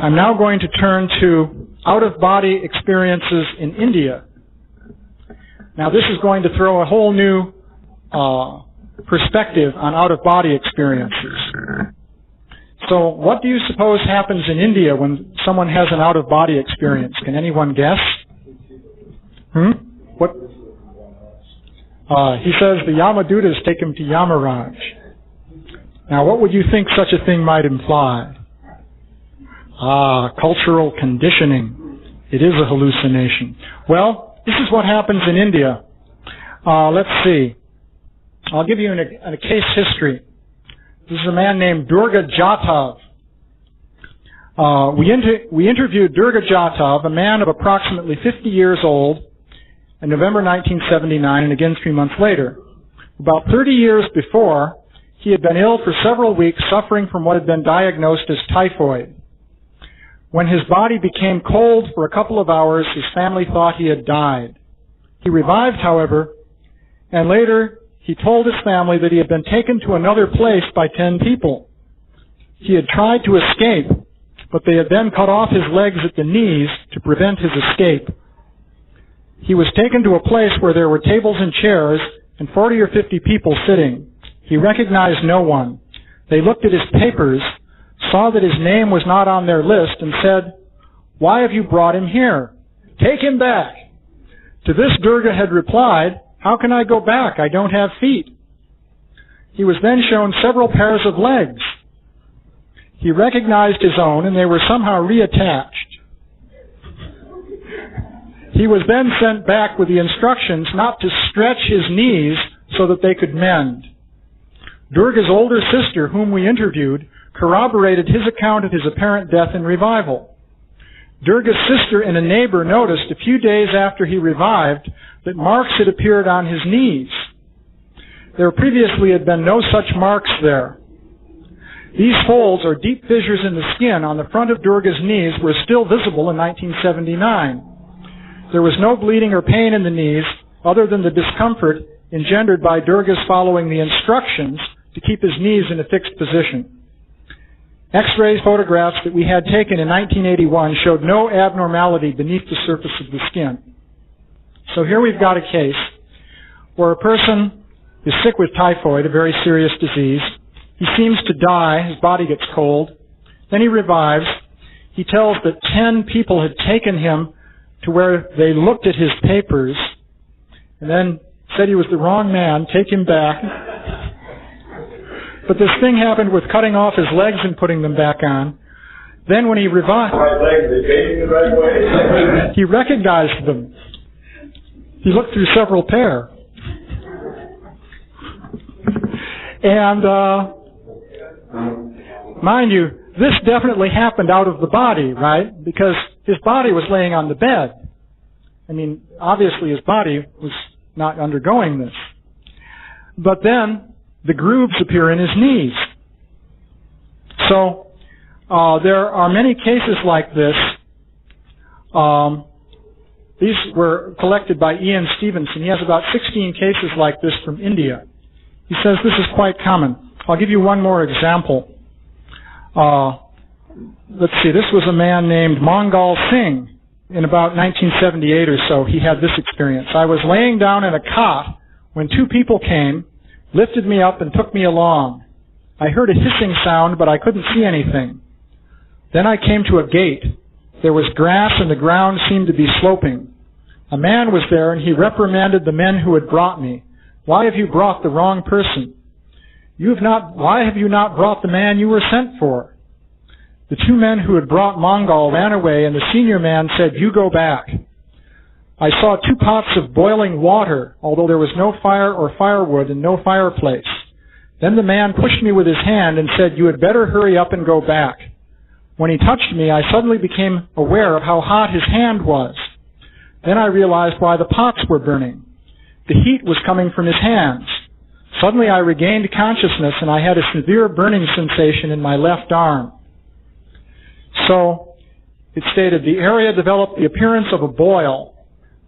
I'm now going to turn to out-of-body experiences in India. Now, this is going to throw a whole new perspective on out-of-body experiences. So, what do you suppose happens in India when someone has an out-of-body experience? Can anyone guess? What? He says the Yamadutas take him to Yamaraj. Now, what would you think such a thing might imply? Cultural conditioning. It is a hallucination. Well, this is what happens in India. Let's see. I'll give you a case history. This is a man named Durga Jatav. We interviewed Durga Jatav, a man of approximately 50 years old, in November 1979, and again 3 months later. About 30 years before, he had been ill for several weeks, suffering from what had been diagnosed as typhoid. When his body became cold for a couple of hours, his family thought he had died. He revived, however, and later he told his family that he had been taken to another place by 10 people. He had tried to escape, but they had then cut off his legs at the knees to prevent his escape. He was taken to a place where there were tables and chairs and 40 or 50 people sitting. He recognized no one. They looked at his papers, saw that his name was not on their list, and said, "Why have you brought him here? Take him back." To this, Durga had replied, "How can I go back? I don't have feet." He was then shown several pairs of legs. He recognized his own, and they were somehow reattached. He was then sent back with the instructions not to stretch his knees so that they could mend. Durga's older sister, whom we interviewed, corroborated his account of his apparent death and revival. Durga's sister and a neighbor noticed a few days after he revived that marks had appeared on his knees. There previously had been no such marks there. These folds, or deep fissures in the skin on the front of Durga's knees, were still visible in 1979. There was no bleeding or pain in the knees other than the discomfort engendered by Durga's following the instructions to keep his knees in a fixed position. X-ray photographs that we had taken in 1981 showed no abnormality beneath the surface of the skin. So here we've got a case where a person is sick with typhoid, a very serious disease. He seems to die. His body gets cold. Then he revives. He tells that 10 people had taken him to where they looked at his papers and then said he was the wrong man, take him back. But this thing happened with cutting off his legs and putting them back on. Then when he revived, he recognized them. He looked through several pair. And mind you, this definitely happened out of the body, right? Because his body was laying on the bed. I mean, obviously his body was not undergoing this. But then the grooves appear in his knees. So there are many cases like this. These were collected by Ian Stevenson. He has about 16 cases like this from India. He says this is quite common. I'll give you one more example. Let's see, this was a man named Mangal Singh. In about 1978 or so, he had this experience. I was laying down in a cot when 2 people came, lifted me up, and took me along. I heard a hissing sound, but I couldn't see anything. Then I came to a gate. There was grass, and the ground seemed to be sloping. A man was there, and he reprimanded the men who had brought me. "Why have you brought the wrong person? Why have you not brought the man you were sent for?" The 2 men who had brought Mangal ran away, and the senior man said, "You go back." I saw 2 pots of boiling water, although there was no fire or firewood and no fireplace. Then the man pushed me with his hand and said, "You had better hurry up and go back." When he touched me, I suddenly became aware of how hot his hand was. Then I realized why the pots were burning. The heat was coming from his hands. Suddenly I regained consciousness, and I had a severe burning sensation in my left arm. So, it stated, the area developed the appearance of a boil.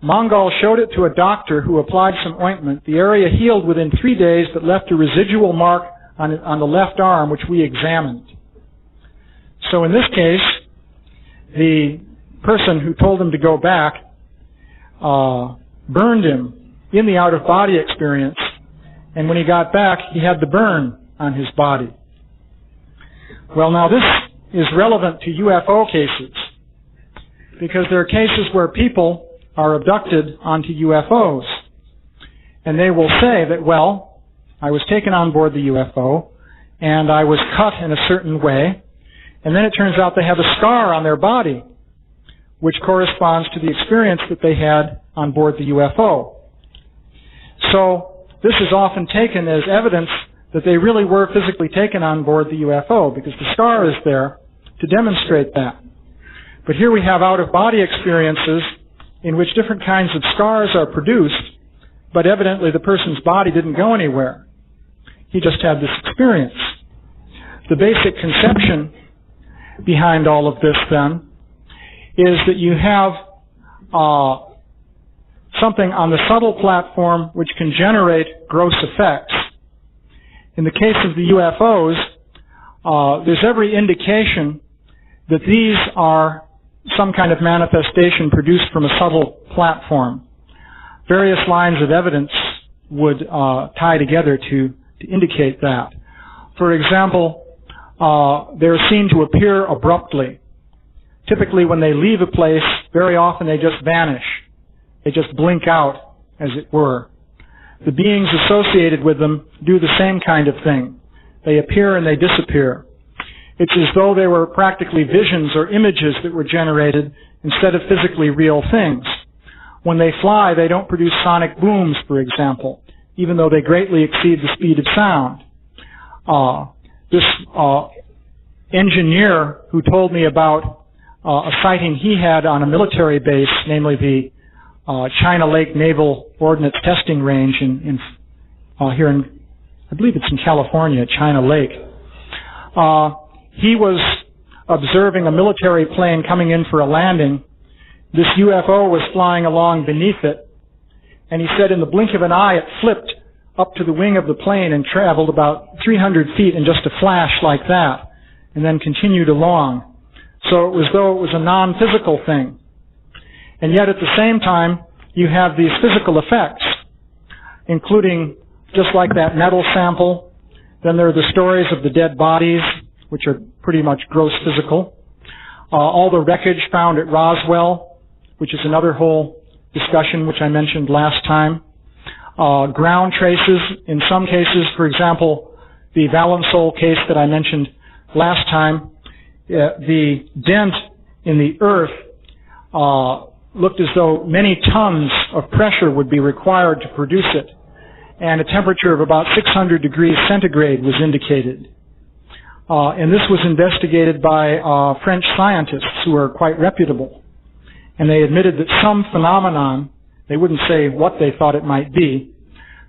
Mangal showed it to a doctor who applied some ointment. The area healed within 3 days, but left a residual mark on the left arm, which we examined. So in this case, the person who told him to go back burned him in the out-of-body experience, and when he got back, he had the burn on his body. Well, now this is relevant to UFO cases, because there are cases where people are abducted onto UFOs, and they will say that, well, I was taken on board the UFO, and I was cut in a certain way, and then it turns out they have a scar on their body, which corresponds to the experience that they had on board the UFO. So this is often taken as evidence that they really were physically taken on board the UFO, because the scar is there to demonstrate that. But here we have out-of-body experiences in which different kinds of scars are produced, but evidently the person's body didn't go anywhere. He just had this experience. The basic conception behind all of this, then, is that you have something on the subtle platform which can generate gross effects. In the case of the UFOs, there's every indication that these are some kind of manifestation produced from a subtle platform. Various lines of evidence would tie together to indicate that. For example, they're seen to appear abruptly. Typically, when they leave a place, very often they just vanish. They just blink out, as it were. The beings associated with them do the same kind of thing. They appear and they disappear. It's as though they were practically visions or images that were generated instead of physically real things. When they fly, they don't produce sonic booms, for example, even though they greatly exceed the speed of sound. This engineer who told me about a sighting he had on a military base, namely the China Lake Naval Ordnance Testing Range here in, I believe it's in California, China Lake. He was observing a military plane coming in for a landing. This UFO was flying along beneath it, and he said in the blink of an eye it flipped up to the wing of the plane and traveled about 300 feet in just a flash like that, and then continued along. So it was though it was a non-physical thing. And yet at the same time, you have these physical effects, including, just like that metal sample, then there are the stories of the dead bodies, which are pretty much gross physical. All the wreckage found at Roswell, which is another whole discussion which I mentioned last time. Ground traces, in some cases, for example, the Valensole case that I mentioned last time, the dent in the earth looked as though many tons of pressure would be required to produce it, and a temperature of about 600 degrees centigrade was indicated. And this was investigated by French scientists who are quite reputable. And they admitted that some phenomenon, they wouldn't say what they thought it might be,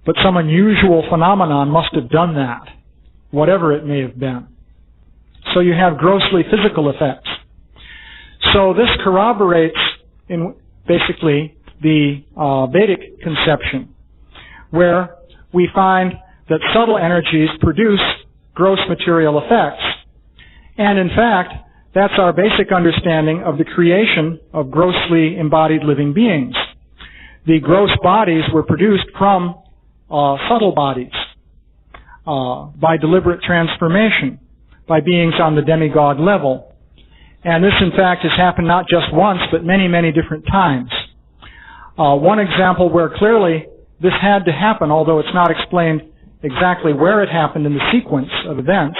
but some unusual phenomenon must have done that, whatever it may have been. So you have grossly physical effects. So this corroborates in basically the Vedic conception, where we find that subtle energies produce gross material effects. And in fact, that's our basic understanding of the creation of grossly embodied living beings. The gross bodies were produced from subtle bodies by deliberate transformation, by beings on the demigod level. And this, in fact, has happened not just once, but many, many different times. One example where clearly this had to happen, although it's not explained exactly where it happened in the sequence of events,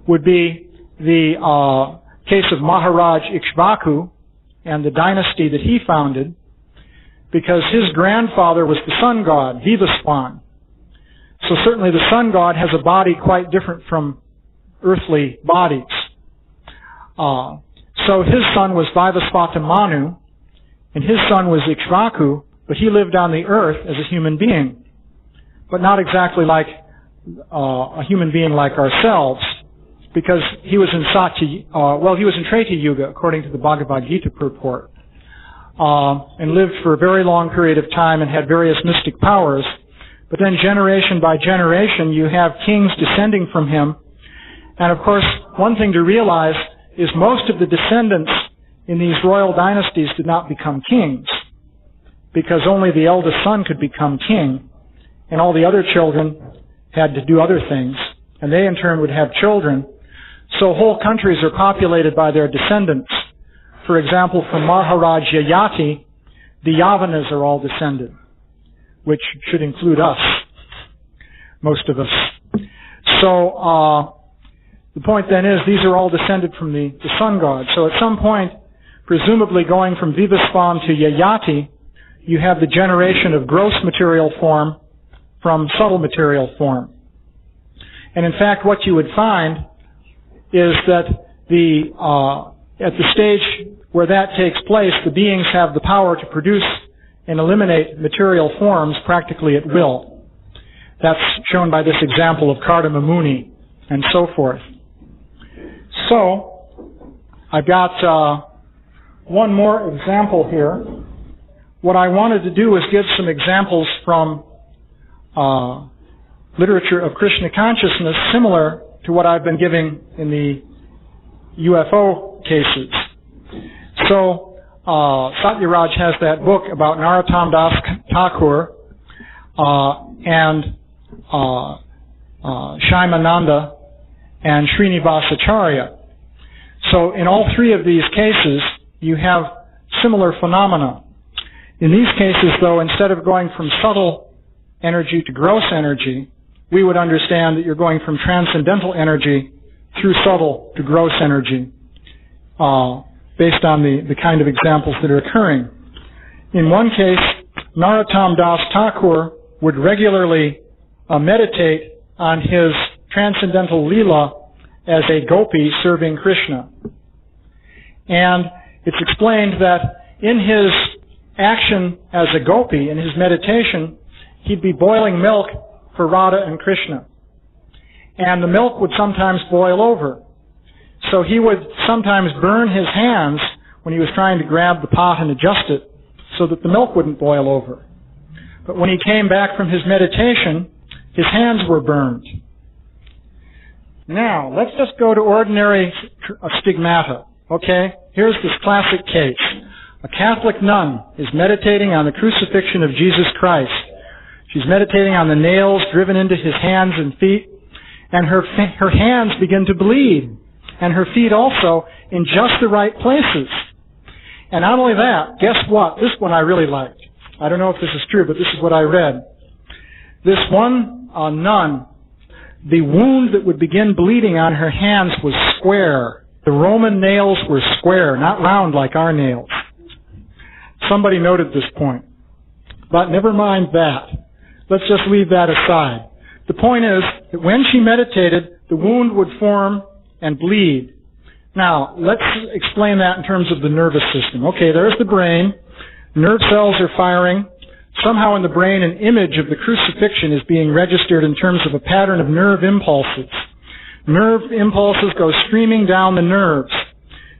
would be the case of Maharaj Ikshvaku and the dynasty that he founded, because his grandfather was the sun god, Vivaswan. So certainly the sun god has a body quite different from earthly bodies. So his son was Vivasvata Manu, and his son was Ikshvaku, but he lived on the earth as a human being, but not exactly like a human being like ourselves, because he was in he was in Treta Yuga, according to the Bhagavad Gita purport, and lived for a very long period of time and had various mystic powers. But then generation by generation, you have kings descending from him. And of course, one thing to realize is most of the descendants in these royal dynasties did not become kings, because only the eldest son could become king, and all the other children had to do other things, and they in turn would have children. So whole countries are populated by their descendants. For example, from Maharaj Yayati, the Yavanas are all descended, which should include us, most of us. So the point then is these are all descended from the sun god. So at some point, presumably going from Vivasvan to Yayati, you have the generation of gross material form from subtle material form. And in fact, what you would find is that at the stage where that takes place, the beings have the power to produce and eliminate material forms practically at will. That's shown by this example of Kardama Muni and so forth. So, I've got one more example here. What I wanted to do is give some examples from literature of Krishna consciousness similar to what I've been giving in the UFO cases. So, Satyaraj has that book about Narottam Das Thakur and Shaimananda and Shrinivas Acharya. So in all three of these cases, you have similar phenomena. In these cases, though, instead of going from subtle energy to gross energy, we would understand that you're going from transcendental energy through subtle to gross energy, based on the kind of examples that are occurring. In one case, Narottam Das Thakur would regularly meditate on his transcendental Leela as a gopi serving Krishna. And it's explained that in his action as a gopi, in his meditation, he'd be boiling milk for Radha and Krishna. And the milk would sometimes boil over. So he would sometimes burn his hands when he was trying to grab the pot and adjust it so that the milk wouldn't boil over. But when he came back from his meditation, his hands were burned. Now, let's just go to ordinary stigmata. Okay? Here's this classic case. A Catholic nun is meditating on the crucifixion of Jesus Christ. She's meditating on the nails driven into his hands and feet, and her hands begin to bleed, and her feet also in just the right places. And not only that, guess what? This one I really liked. I don't know if this is true, but this is what I read. This one nun, the wound that would begin bleeding on her hands was square. The Roman nails were square, not round like our nails. Somebody noted this point. But never mind that. Let's just leave that aside. The point is that when she meditated, the wound would form and bleed. Now, let's explain that in terms of the nervous system. Okay, there's the brain. Nerve cells are firing. Somehow in the brain, an image of the crucifixion is being registered in terms of a pattern of nerve impulses. Nerve impulses go streaming down the nerves.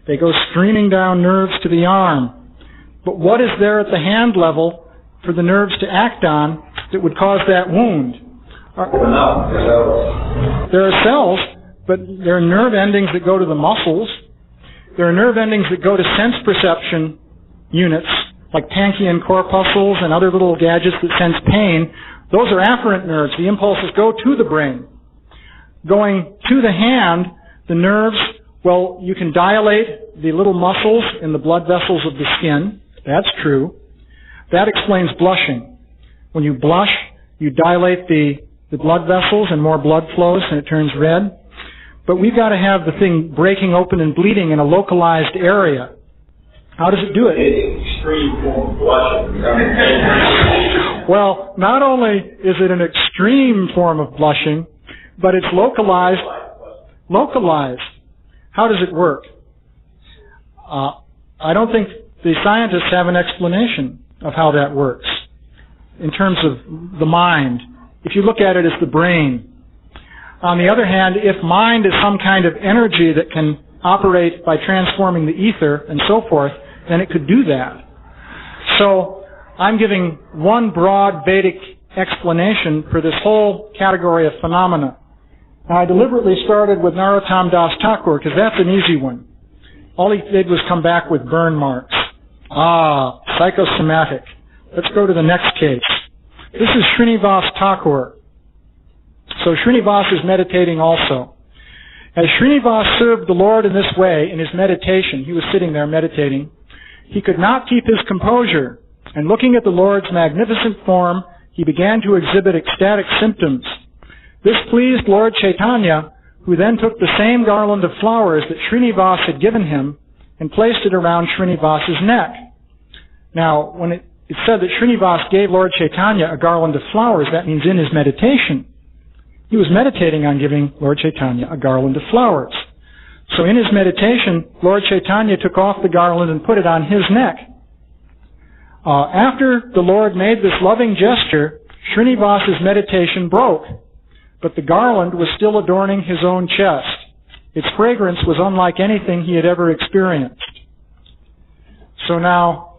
They go streaming down nerves to the arm. But what is there at the hand level for the nerves to act on that would cause that wound? There are cells, but there are nerve endings that go to the muscles. There are nerve endings that go to sense perception units, like Panchian corpuscles and other little gadgets that sense pain. Those are afferent nerves. The impulses go to the brain. Going to the hand, the nerves, well, you can dilate the little muscles in the blood vessels of the skin. That's true. That explains blushing. When you blush, you dilate the blood vessels and more blood flows and it turns red. But we've got to have the thing breaking open and bleeding in a localized area. How does it do it? Extreme form of blushing. Well, not only is it an extreme form of blushing, but it's localized. Localized. How does it work? I don't think the scientists have an explanation of how that works in terms of the mind. If you look at it as the brain. On the other hand, if mind is some kind of energy that can operate by transforming the ether and so forth, then it could do that. So I'm giving one broad Vedic explanation for this whole category of phenomena. Now, I deliberately started with Narottam Das Thakur because that's an easy one. All he did was come back with burn marks. Ah, psychosomatic. Let's go to the next case. This is Shrinivas Thakur. So Shrinivas is meditating also. As Shrinivas served the Lord in this way, in his meditation, he was sitting there meditating, he could not keep his composure, and looking at the Lord's magnificent form, he began to exhibit ecstatic symptoms. This pleased Lord Chaitanya, who then took the same garland of flowers that Shrinivas had given him and placed it around Shrinivas's neck. Now, when it said that Shrinivas gave Lord Chaitanya a garland of flowers, that means in his meditation. He was meditating on giving Lord Chaitanya a garland of flowers. So in his meditation, Lord Chaitanya took off the garland and put it on his neck. After the Lord made this loving gesture, Shrinivas's meditation broke, but the garland was still adorning his own chest. Its fragrance was unlike anything he had ever experienced. So now,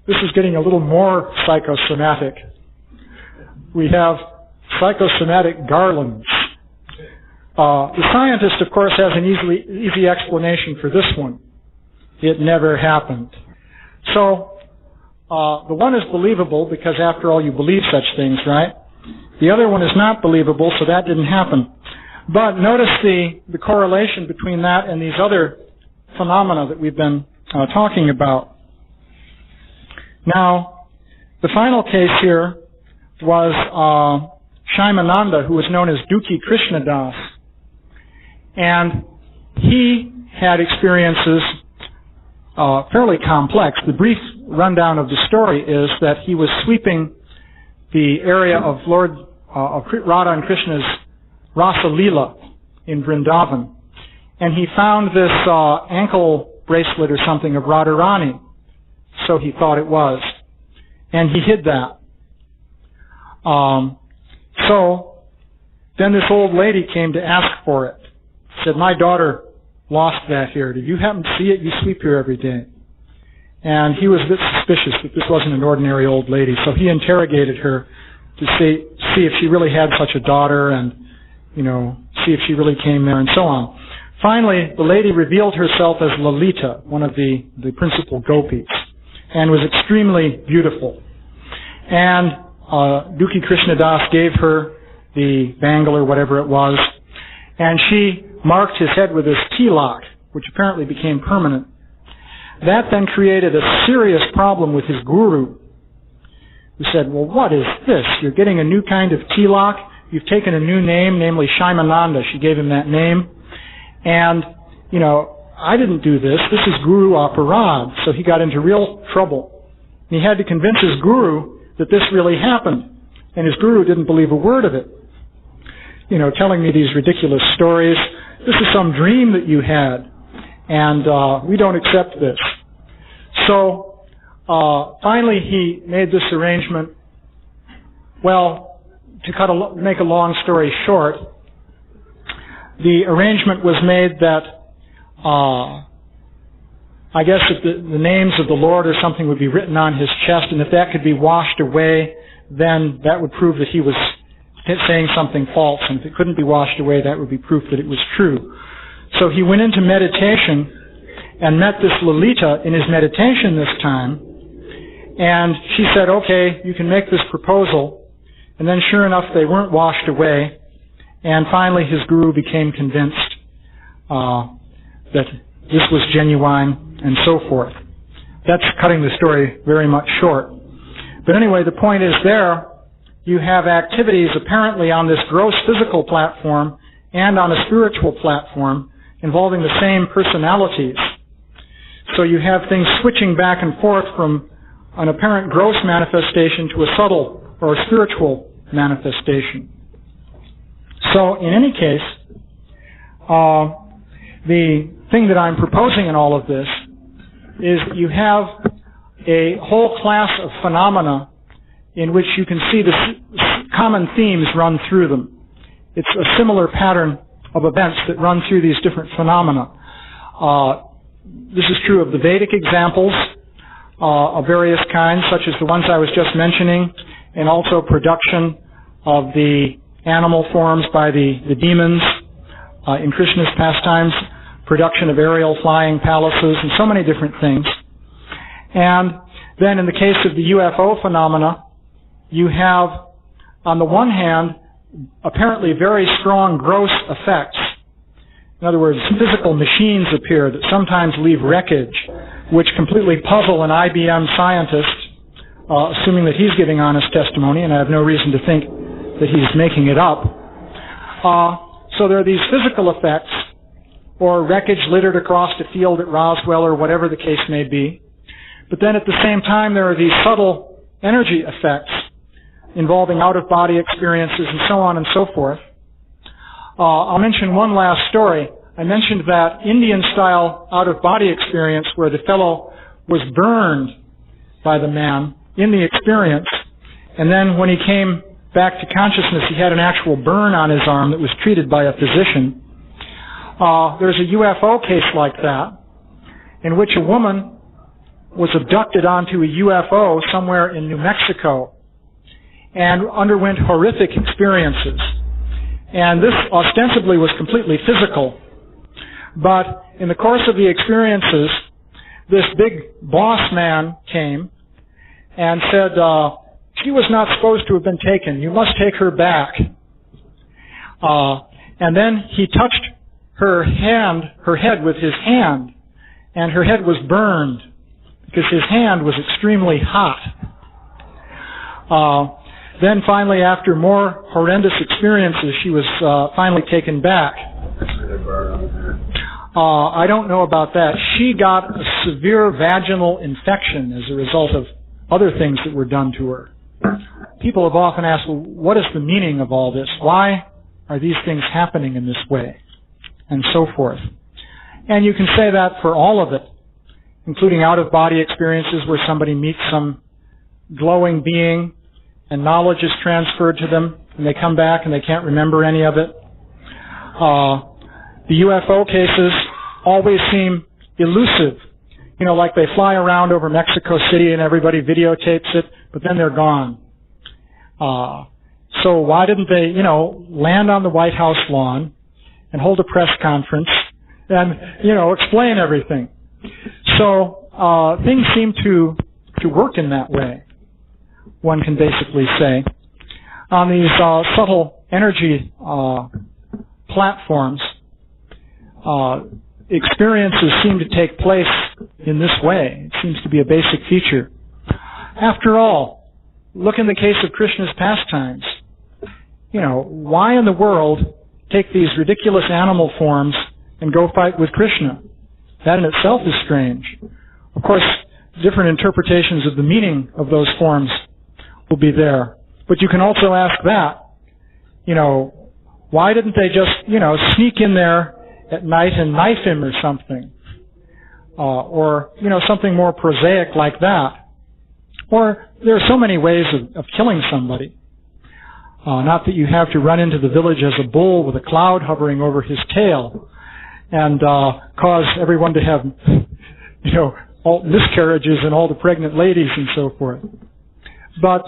this is getting a little more psychosomatic. We have psychosomatic garlands. The scientist, of course, has an easy explanation for this one. It never happened. So, the one is believable because, after all, you believe such things, right? The other one is not believable, so that didn't happen. But notice the correlation between that and these other phenomena that we've been talking about. Now, the final case here was Shaimananda, who was known as Dukhi Krishnadas. And he had experiences fairly complex. The brief rundown of the story is that he was sweeping the area of of Radha and Krishna's Rasa Leela in Vrindavan. And he found this ankle bracelet or something of Radharani. So he thought it was. And he hid that. So then this old lady came to ask for it. Said, my daughter lost that here. Did you happen to see it? You sweep here every day. And he was a bit suspicious that this wasn't an ordinary old lady. So he interrogated her to see if she really had such a daughter and, see if she really came there and so on. Finally, the lady revealed herself as Lolita, one of the principal gopis, and was extremely beautiful. And Dukhi Krishnadas gave her the bangle or whatever it was, and she marked his head with this tilak, which apparently became permanent. That then created a serious problem with his guru, who said, well, what is this? You're getting a new kind of tilak. You've taken a new name, namely Shaimananda. She gave him that name. And, I didn't do this. This is Guru Aparad. So he got into real trouble. And he had to convince his guru that this really happened. And his guru didn't believe a word of it. Telling me these ridiculous stories. This is some dream that you had. And we don't accept this. So, finally he made this arrangement. Well, to make a long story short, the arrangement was made that I guess that the names of the Lord or something would be written on his chest, and if that could be washed away, then that would prove that he was saying something false, and if it couldn't be washed away, that would be proof that it was true. So he went into meditation and met this Lolita in his meditation this time, and she said, okay, you can make this proposal. And then sure enough, they weren't washed away, and finally his guru became convinced that this was genuine and so forth. That's cutting the story very much short. But anyway, the point is there, you have activities apparently on this gross physical platform and on a spiritual platform involving the same personalities. So you have things switching back and forth from an apparent gross manifestation to a subtle or a spiritual manifestation. So in any case, the thing that I'm proposing in all of this is that you have a whole class of phenomena in which you can see the common themes run through them. It's a similar pattern of events that run through these different phenomena. This is true of the Vedic examples of various kinds, such as the ones I was just mentioning, and also production of the animal forms by the demons in Krishna's pastimes. production of aerial flying palaces, and so many different things. And then in the case of the UFO phenomena, you have, on the one hand, apparently very strong gross effects. In other words, physical machines appear that sometimes leave wreckage, which completely puzzle an IBM scientist, assuming that he's giving honest testimony, and I have no reason to think that he's making it up. So there are these physical effects, or wreckage littered across the field at Roswell, or whatever the case may be. But then at the same time, there are these subtle energy effects involving out-of-body experiences and so on and so forth. I'll mention one last story. I mentioned that Indian-style out-of-body experience where the fellow was burned by the man in the experience, and then when he came back to consciousness, he had an actual burn on his arm that was treated by a physician. There's a UFO case like that, in which a woman was abducted onto a UFO somewhere in New Mexico and underwent horrific experiences. And this ostensibly was completely physical. But in the course of the experiences, this big boss man came and said, she was not supposed to have been taken. You must take her back. And then he touched her head with his hand, and her head was burned because his hand was extremely hot. Then finally, after more horrendous experiences, she was finally taken back. I don't know about that. She got a severe vaginal infection as a result of other things that were done to her. People have often asked, well, what is the meaning of all this? Why are these things happening in this way? And so forth. And you can say that for all of it, including out-of-body experiences where somebody meets some glowing being and knowledge is transferred to them, and they come back and they can't remember any of it. The UFO cases always seem elusive. You know, like they fly around over Mexico City and everybody videotapes it, but then they're gone. So why didn't they, land on the White House lawn and hold a press conference and, explain everything? So things seem to work in that way, one can basically say. On these subtle energy platforms, experiences seem to take place in this way. It seems to be a basic feature. After all, look in the case of Krishna's pastimes. Why in the world take these ridiculous animal forms and go fight with Krishna? That in itself is strange. Of course, different interpretations of the meaning of those forms will be there. But you can also ask that, why didn't they just, sneak in there at night and knife him or something? Or something more prosaic like that. Or there are so many ways of killing somebody. Not that you have to run into the village as a bull with a cloud hovering over his tail and cause everyone to have, all miscarriages and all the pregnant ladies and so forth. But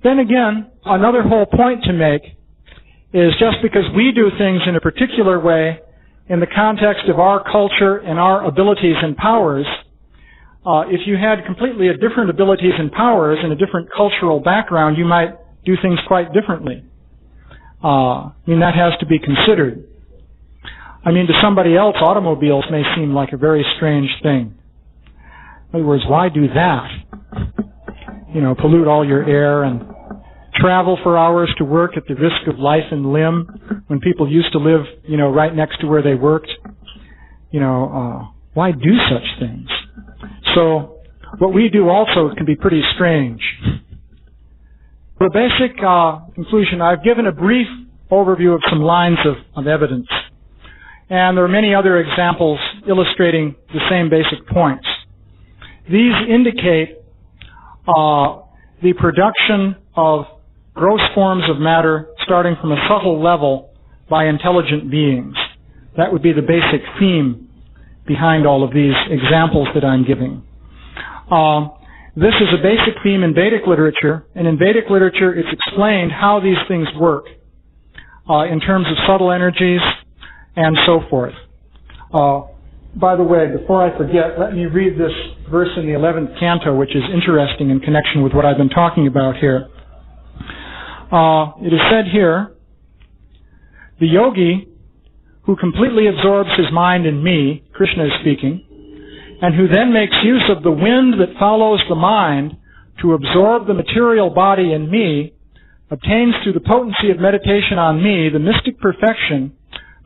then again, another whole point to make is just because we do things in a particular way in the context of our culture and our abilities and powers, if you had completely different abilities and powers in a different cultural background, you might do things quite differently. That has to be considered. To somebody else, automobiles may seem like a very strange thing. In other words, why do that? Pollute all your air and travel for hours to work at the risk of life and limb when people used to live, right next to where they worked. Why do such things? So what we do also can be pretty strange. For a basic conclusion, I've given a brief overview of some lines of evidence. And there are many other examples illustrating the same basic points. These indicate the production of gross forms of matter starting from a subtle level by intelligent beings. That would be the basic theme behind all of these examples that I'm giving. This is a basic theme in Vedic literature, and in Vedic literature it's explained how these things work in terms of subtle energies and so forth. By the way, before I forget, let me read this verse in the 11th canto, which is interesting in connection with what I've been talking about here. It is said here, the yogi who completely absorbs his mind in me, Krishna is speaking, and who then makes use of the wind that follows the mind to absorb the material body in me, obtains through the potency of meditation on me the mystic perfection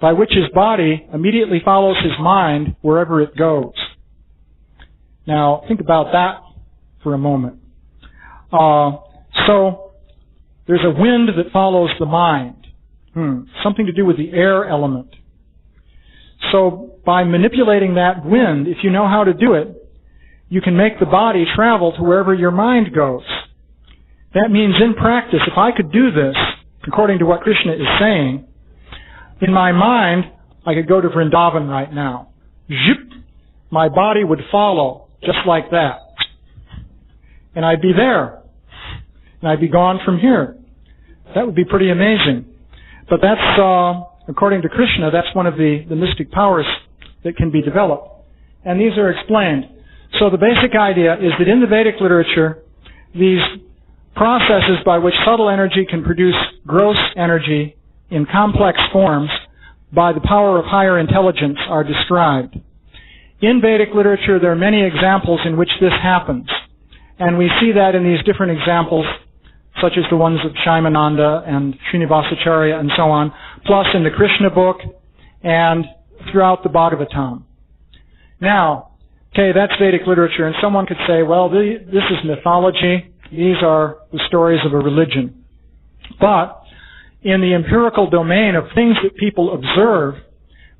by which his body immediately follows his mind wherever it goes. Now, think about that for a moment. So, there's a wind that follows the mind. Something to do with the air element. So, by manipulating that wind, if you know how to do it, you can make the body travel to wherever your mind goes. That means in practice, if I could do this, according to what Krishna is saying, in my mind, I could go to Vrindavan right now. Zip, my body would follow, just like that. And I'd be there. And I'd be gone from here. That would be pretty amazing. But that's, according to Krishna, that's one of the mystic powers that can be developed. And these are explained. So the basic idea is that in the Vedic literature, these processes by which subtle energy can produce gross energy in complex forms by the power of higher intelligence are described. In Vedic literature, there are many examples in which this happens. And we see that in these different examples, such as the ones of Shaimananda and Srinivasacharya and so on, plus in the Krishna book and throughout the Bhagavatam. Now, okay, that's Vedic literature, and someone could say, well, this is mythology. These are the stories of a religion. But in the empirical domain of things that people observe,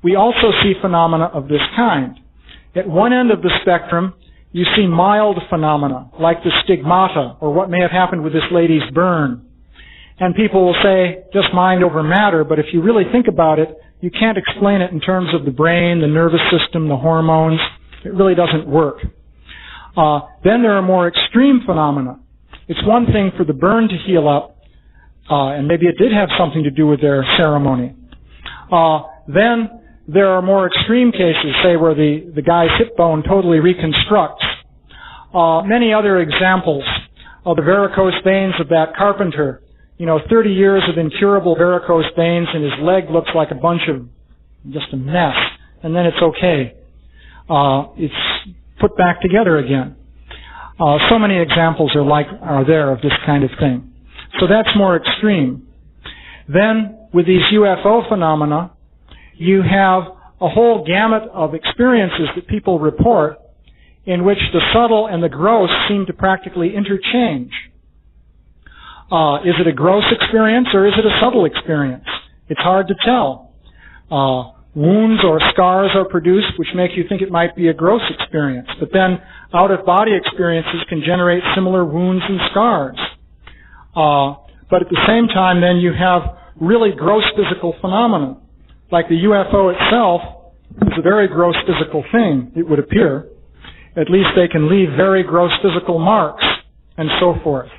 we also see phenomena of this kind. At one end of the spectrum, you see mild phenomena, like the stigmata, or what may have happened with this lady's burn. And people will say, just mind over matter, but if you really think about it, you can't explain it in terms of the brain, the nervous system, the hormones. It really doesn't work. Then there are more extreme phenomena. It's one thing for the burn to heal up, and maybe it did have something to do with their ceremony. Then there are more extreme cases, say where the guy's hip bone totally reconstructs. Many other examples of the varicose veins of that carpenter. 30 years of incurable varicose veins, and his leg looks like a bunch of just a mess, and then it's okay. It's put back together again. So many examples are there of this kind of thing. So that's more extreme. Then, with these UFO phenomena, you have a whole gamut of experiences that people report in which the subtle and the gross seem to practically interchange. Is it a gross experience or is it a subtle experience? It's hard to tell. Wounds or scars are produced which make you think it might be a gross experience. But then out-of-body experiences can generate similar wounds and scars. But at the same time, then you have really gross physical phenomena. Like the UFO itself is a very gross physical thing, it would appear. At least they can leave very gross physical marks and so forth.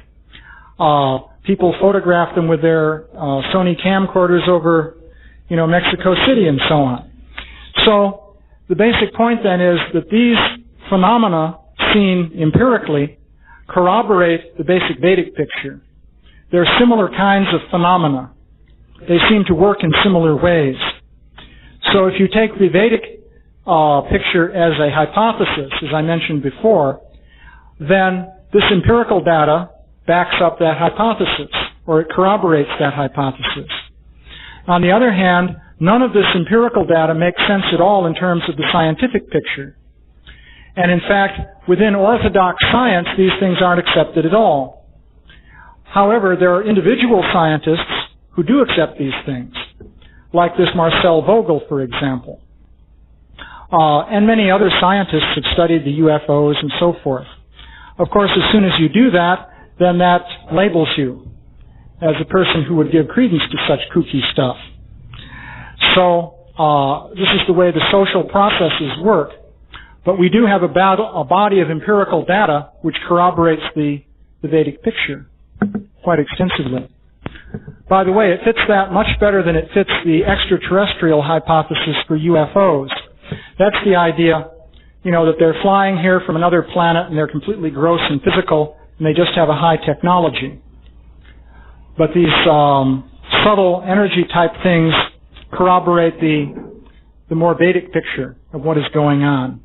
People photograph them with their Sony camcorders over, Mexico City and so on. So the basic point then is that these phenomena seen empirically corroborate the basic Vedic picture. They're similar kinds of phenomena. They seem to work in similar ways. So if you take the Vedic picture as a hypothesis, as I mentioned before, then this empirical data backs up that hypothesis, or it corroborates that hypothesis. On the other hand, none of this empirical data makes sense at all in terms of the scientific picture. And in fact, within orthodox science, these things aren't accepted at all. However, there are individual scientists who do accept these things, like this Marcel Vogel, for example. And many other scientists have studied the UFOs and so forth. Of course, as soon as you do that, then that labels you as a person who would give credence to such kooky stuff. So, this is the way the social processes work. But we do have a body of empirical data which corroborates the Vedic picture quite extensively. By the way, it fits that much better than it fits the extraterrestrial hypothesis for UFOs. That's the idea, that they're flying here from another planet and they're completely gross and physical and they just have a high technology. But these subtle energy type things corroborate the more Vedic picture of what is going on.